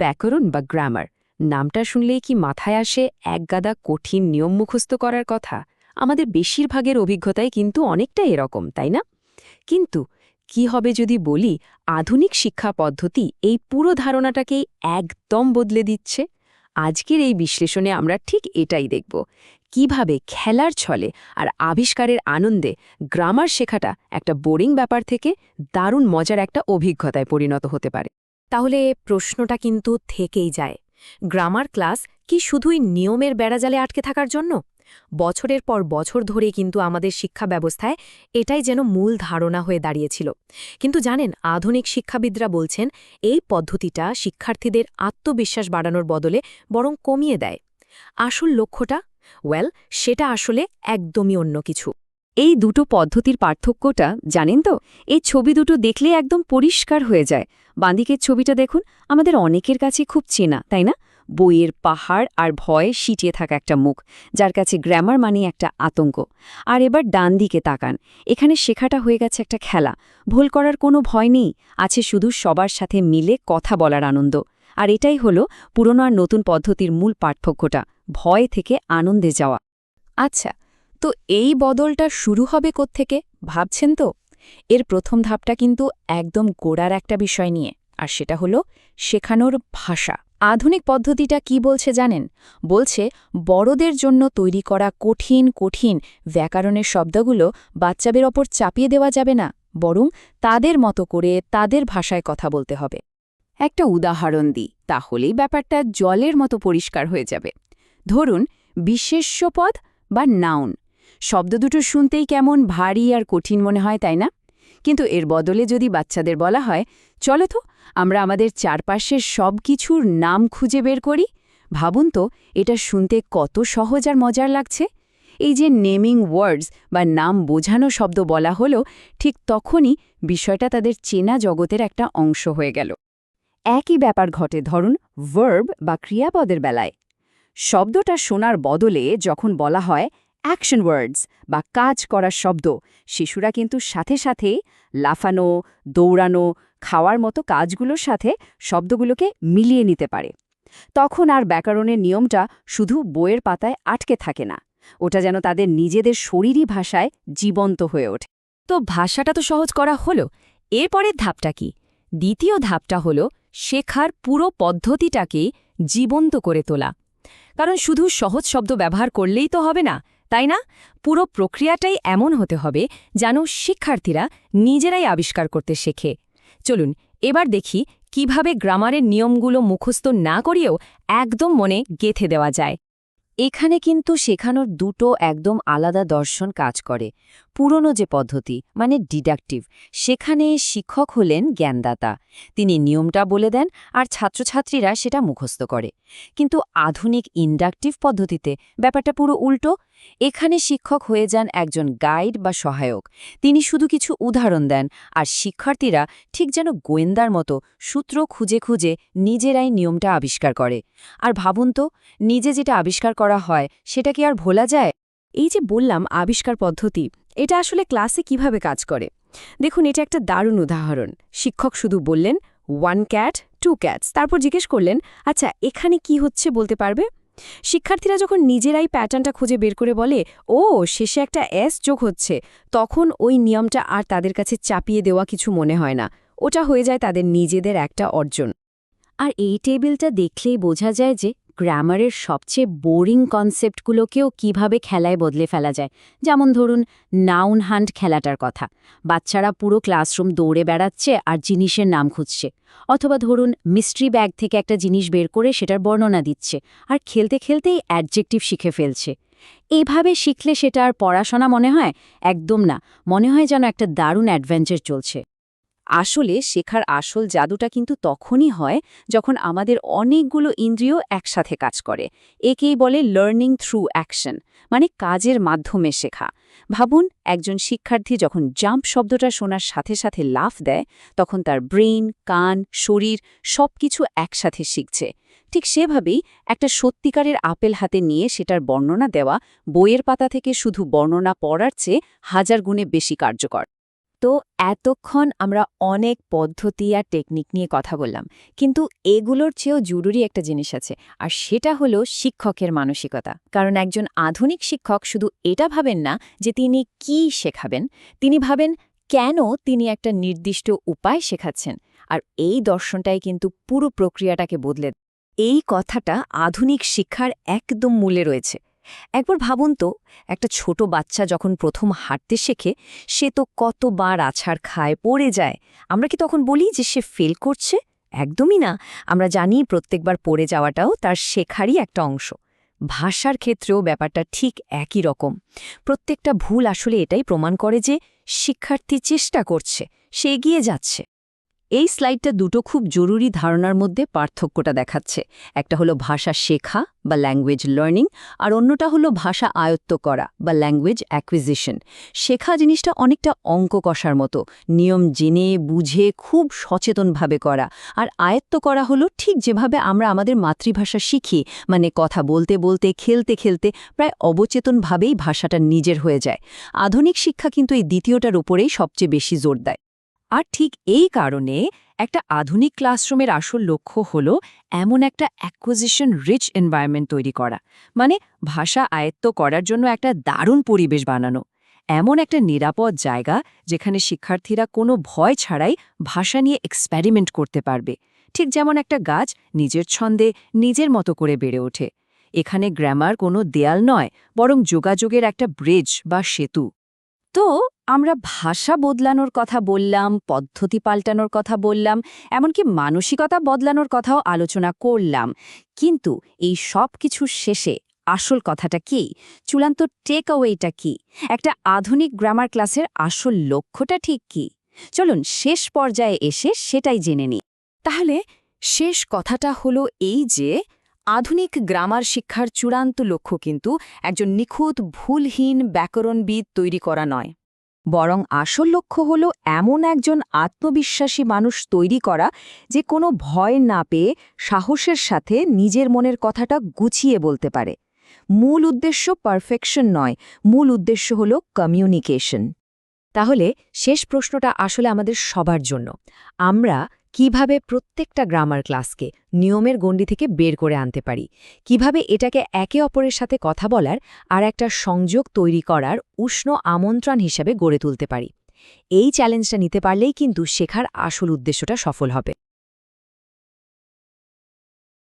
ব্যাকরণ বা গ্রামার নামটা শুনলেই কি মাথায় আসে একগাদা কঠিন নিয়ম মুখস্থ করার কথা? আমাদের বেশিরভাগের অভিজ্ঞতাই কিন্তু অনেকটা এরকম, তাই না? কিন্তু কি হবে যদি বলি আধুনিক শিক্ষা পদ্ধতি এই পুরো ধারণাটাকেই একদম বদলে দিচ্ছে? আজকের এই বিশ্লেষণে আমরা ঠিক এটাই দেখব, কিভাবে খেলার ছলে আর আবিষ্কারের আনন্দে গ্রামার শেখাটা একটা বোরিং ব্যাপার থেকে দারুণ মজার একটা অভিজ্ঞতায় পরিণত হতে পারে। তাহলে প্রশ্নটা কিন্তু থেকেই যায়, গ্রামার ক্লাস কি শুধুই নিয়মের বেড়াজালে আটকে থাকার জন্য? বছরের পর বছর ধরে কিন্তু আমাদের শিক্ষা ব্যবস্থায় এটাই যেন মূল ধারণা হয়ে দাঁড়িয়েছিল। কিন্তু জানেন, আধুনিক শিক্ষাবিদরা বলছেন এই পদ্ধতিটা শিক্ষার্থীদের আত্মবিশ্বাস বাড়ানোর বদলে বরং কমিয়ে দেয়। আসল লক্ষ্যটা সেটা আসলে একদমই অন্য কিছু। এই দুটো পদ্ধতির পার্থক্যটা জানেন তো? এই ছবি দুটো দেখলে একদম পরিষ্কার হয়ে যায়। বাঁদিকের ছবিটা দেখুন, আমাদের অনেকের কাছে খুব চেনা, তাই না? বইয়ের পাহাড় আর ভয়ে সিটিয়ে থাকা একটা মুখ, যার কাছে গ্রামার মানে একটা আতঙ্ক। আর এবার ডান দিকে তাকান, এখানে শেখাটা হয়ে গেছে একটা খেলা। ভুল করার কোনো ভয় নেই, আছে শুধু সবার সাথে মিলে কথা বলার আনন্দ। আর এটাই হলো পুরনো আর নতুন পদ্ধতির মূল পার্থক্যটা, ভয় থেকে আনন্দে যাওয়া। আচ্ছা, তো এই বদলটা শুরু হবে কোত্থেকে ভাবছেন তো? এর প্রথম ধাপটা কিন্তু একদম গোড়ার একটা বিষয় নিয়ে, আর সেটা হলো শেখানোর ভাষা। আধুনিক পদ্ধতিটা কি বলছে জানেন? বলছে বড়দের জন্য তৈরি করা কঠিন কঠিন ব্যাকরণের শব্দগুলো বাচ্চাদের ওপর চাপিয়ে দেওয়া যাবে না, বরং তাদের মতো করে তাদের ভাষায় কথা বলতে হবে। একটা উদাহরণ দিই, তাহলেই ব্যাপারটা জলের মতো পরিষ্কার হয়ে যাবে। ধরুন, বিশেষ্য পদ বা নাউন শব্দ দুটো শুনতেই কেমন ভারী আর কঠিন মনে হয়, তাই না? কিন্তু এর বদলে যদি বাচ্চাদের বলা হয়, চলো তো আমরা আমাদের চারপাশের সব কিছুর নাম খুঁজে বের করি, ভাবুন তো এটা শুনতে কত সহজ আর মজার লাগছে। এই যে নেমিং ওয়ার্ডস বা নাম বোঝানো শব্দ বলা হলো, ঠিক তখনই বিষয়টা তাদের চেনা জগতের একটা অংশ হয়ে গেল। একই ব্যাপার ঘটে ধরুন ভার্ব বা ক্রিয়াপদের বেলায়। শব্দটা শোনার বদলে যখন বলা হয় অ্যাকশন ওয়ার্ডস বা কাজ করার শব্দ, শিশুরা কিন্তু সাথে সাথে লাফানো, দৌড়ানো, খাওয়ার মতো কাজগুলোর সাথে শব্দগুলোকে মিলিয়ে নিতে পারে। তখন আর ব্যাকরণের নিয়মটা শুধু বইয়ের পাতায় আটকে থাকে না, ওটা যেন তাদের নিজেদের শরীরী ভাষায় জীবন্ত হয়ে ওঠে। তো ভাষাটা তো সহজ করা হলো, এরপরের ধাপটা কি? দ্বিতীয় ধাপটা হলো শেখার পুরো পদ্ধতিটাকে জীবন্ত করে তোলা। কারণ শুধু সহজ শব্দ ব্যবহার করলেই তো হবে না, তাই না? পুরো প্রক্রিয়াটাই এমন হতে হবে যেন শিক্ষার্থীরা নিজেরাই আবিষ্কার করতে শেখে। চলুন এবার দেখি কিভাবে গ্রামারের নিয়মগুলো মুখস্থ না করিয়েও একদম মনে গেঁথে দেওয়া যায়। এখানে কিন্তু শেখানোর দুটো একদম আলাদা দর্শন কাজ করে। পুরনো যে পদ্ধতি মানে ডিডাকটিভ, সেখানে শিক্ষক হলেন জ্ঞানদাতা, তিনি নিয়মটা বলে দেন আর ছাত্রছাত্রীরা সেটা মুখস্থ করে। কিন্তু আধুনিক ইন্ডাকটিভ পদ্ধতিতে ব্যাপারটা পুরো উল্টো। এখানে শিক্ষক হয়ে যান একজন গাইড বা সহায়ক, তিনি শুধু কিছু উদাহরণ দেন আর শিক্ষার্থীরা ঠিক যেন গোয়েন্দার মতো সূত্র খুঁজে খুঁজে নিজেরাই নিয়মটা আবিষ্কার করে। আর ভাবুন তো, নিজে যেটা আবিষ্কার করা হয় সেটা কি আর ভোলা যায়? এই যে বললাম আবিষ্কার পদ্ধতি, এটা আসলে ক্লাসে কিভাবে কাজ করে দেখুন, এটা একটা দারুণ উদাহরণ। শিক্ষক শুধু বললেন 1 ক্যাট 2 ক্যাটস, তারপর জিজ্ঞেস করলেন, আচ্ছা এখানে কি হচ্ছে বলতে পারবে? শিক্ষার্থীরা যখন নিজেরাই প্যাটার্নটা খুঁজে বের করে বলে, ও শেষে একটা এস যোগ হচ্ছে, তখন ওই নিয়মটা আর তাদের কাছে চাপিয়ে দেওয়া কিছু মনে হয় না, ওটা হয়ে যায় তাদের নিজেদের একটা অর্জন। আর এই টেবিলটা দেখলেই বোঝা যায় যে গ্রামারের সবচেয়ে বোরিং কনসেপ্টগুলোকেও কিভাবে খেলায় বদলে ফেলা যায়। যেমন ধরুন নাউন হান্ট খেলাটার কথা, বাচ্চারা পুরো ক্লাসরুম দৌড়ে বেড়াচ্ছে আর জিনিসের নাম খুঁজছে। অথবা ধরুন মিস্ট্রি ব্যাগ থেকে একটা জিনিস বের করে সেটার বর্ণনা দিচ্ছে, আর খেলতে খেলতেই অ্যাডজেক্টিভ শিখে ফেলছে। এইভাবে শিখলে সেটা আর পড়াশোনা মনে হয়? একদম না, মনে হয় যেন একটা দারুণ অ্যাডভেঞ্চার চলছে। আসলে শেখার আসল জাদুটা কিন্তু তখনই হয় যখন আমাদের অনেকগুলো ইন্দ্রিয় একসাথে কাজ করে। একেই বলে লার্নিং থ্রু অ্যাকশন, মানে কাজের মাধ্যমে শেখা। ভাবুন, একজন শিক্ষার্থী যখন জাম্প শব্দটা শোনার সাথে সাথে লাফ দেয়, তখন তার ব্রেন, কান, শরীর সবকিছু একসাথে শিখছে। ঠিক সেভাবেই একটা সত্যিকারের আপেল হাতে নিয়ে সেটার বর্ণনা দেওয়া বইয়ের পাতা থেকে শুধু বর্ণনা পড়ার চেয়ে হাজার গুণে বেশি কার্যকর। তো এতক্ষণ আমরা অনেক পদ্ধতি আর টেকনিক নিয়ে কথা বললাম, কিন্তু এগুলোর চেয়েও জরুরি একটা জিনিস আছে, আর সেটা হলো শিক্ষকের মানসিকতা। কারণ একজন আধুনিক শিক্ষক শুধু এটা ভাবেন না যে তিনি কি শেখাবেন, তিনি ভাবেন কেন তিনি একটা নির্দিষ্ট উপায় শেখাচ্ছেন। আর এই দর্শনটাই কিন্তু পুরো প্রক্রিয়াটাকে বদলে দেয়। এই কথাটা আধুনিক শিক্ষার একদম মূলে রয়েছে। একবার ভাবুন তো, একটা ছোট বাচ্চা যখন প্রথম হাঁটতে শেখে, সে তো কতবার আছাড় খায়, পড়ে যায়। আমরা কি তখন বলি যে সে ফেল করছে? একদমই না। আমরা জানি প্রত্যেকবার পড়ে যাওয়াটাও তার শেখারই একটা অংশ। ভাষার ক্ষেত্রেও ব্যাপারটা ঠিক একই রকম। প্রত্যেকটা ভুল আসলে এটাই প্রমাণ করে যে শিক্ষার্থী চেষ্টা করছে, সে এগিয়ে যাচ্ছে। এই স্লাইডটা দুটো খুব জরুরি ধারণার মধ্যে পার্থক্যটা দেখাচ্ছে। একটা হলো ভাষা শেখা বা ল্যাঙ্গুয়েজ লার্নিং, আর অন্যটা হলো ভাষা আয়ত্ত করা বা ল্যাঙ্গুয়েজ অ্যাকুইজিশন। শেখা জিনিসটা অনেকটা অঙ্ক কষার মতো, নিয়ম জেনে বুঝে খুব সচেতনভাবে করা। আর আয়ত্ত করা হলো ঠিক যেভাবে আমরা আমাদের মাতৃভাষা শিখি, মানে কথা বলতে বলতে, খেলতে খেলতে প্রায় অবচেতনভাবেই ভাষাটা নিজের হয়ে যায়। আধুনিক শিক্ষা কিন্তু এই দ্বিতীয়টার উপরেই সবচেয়ে বেশি জোর দেয়। আর ঠিক এই কারণে একটা আধুনিক ক্লাসরুমের আসল লক্ষ্য হল এমন একটা অ্যাকুইজিশন রিচ এনভায়রনমেন্ট তৈরি করা, মানে ভাষা আয়ত্ত করার জন্য একটা দারুণ পরিবেশ বানানো। এমন একটা নিরাপদ জায়গা যেখানে শিক্ষার্থীরা কোনো ভয় ছাড়াই ভাষা নিয়ে এক্সপেরিমেন্ট করতে পারবে, ঠিক যেমন একটা গাছ নিজের ছন্দে নিজের মতো করে বেড়ে ওঠে। এখানে গ্রামার কোনো দেয়াল নয়, বরং যোগাযোগের একটা ব্রিজ বা সেতু। তো আমরা ভাষা বদলানোর কথা বললাম, পদ্ধতি পাল্টানোর কথা বললাম, এমনকি মানসিকতা বদলানোর কথাও আলোচনা করলাম। কিন্তু এই সব কিছুর শেষে আসল কথাটা কি? চূড়ান্ত টেক অ্যাওয়েটা কি? একটা আধুনিক গ্রামার ক্লাসের আসল লক্ষ্যটা ঠিক কি? চলুন শেষ পর্যায়ে এসে সেটাই জেনে নিই। তাহলে শেষ কথাটা হলো এই যে আধুনিক গ্রামার শিক্ষার চূড়ান্ত লক্ষ্য কিন্তু একজন নিখুঁত ভুলহীন ব্যাকরণবিদ তৈরি করা নয়, বরং আসল লক্ষ্য হল এমন একজন আত্মবিশ্বাসী মানুষ তৈরি করা যে কোনো ভয় না পেয়ে সাহসের সাথে নিজের মনের কথাটা গুছিয়ে বলতে পারে। মূল উদ্দেশ্য পারফেকশন নয়, মূল উদ্দেশ্য হল কমিউনিকেশন। তাহলে শেষ প্রশ্নটা আসলে আমাদের সবার জন্য। আমরা কিভাবে প্রত্যেকটা গ্রামার ক্লাসকে নিয়মের গণ্ডি থেকে বের করে আনতে পারি? কিভাবে এটাকে একে অপরের সাথে কথা বলার আর একটা সংযোগ তৈরি করার উষ্ণ আমন্ত্রণ হিসেবে গড়ে তুলতে পারি? এই চ্যালেঞ্জটা নিতে পারলেই কিন্তু শেখার আসল উদ্দেশ্যটা সফল হবে।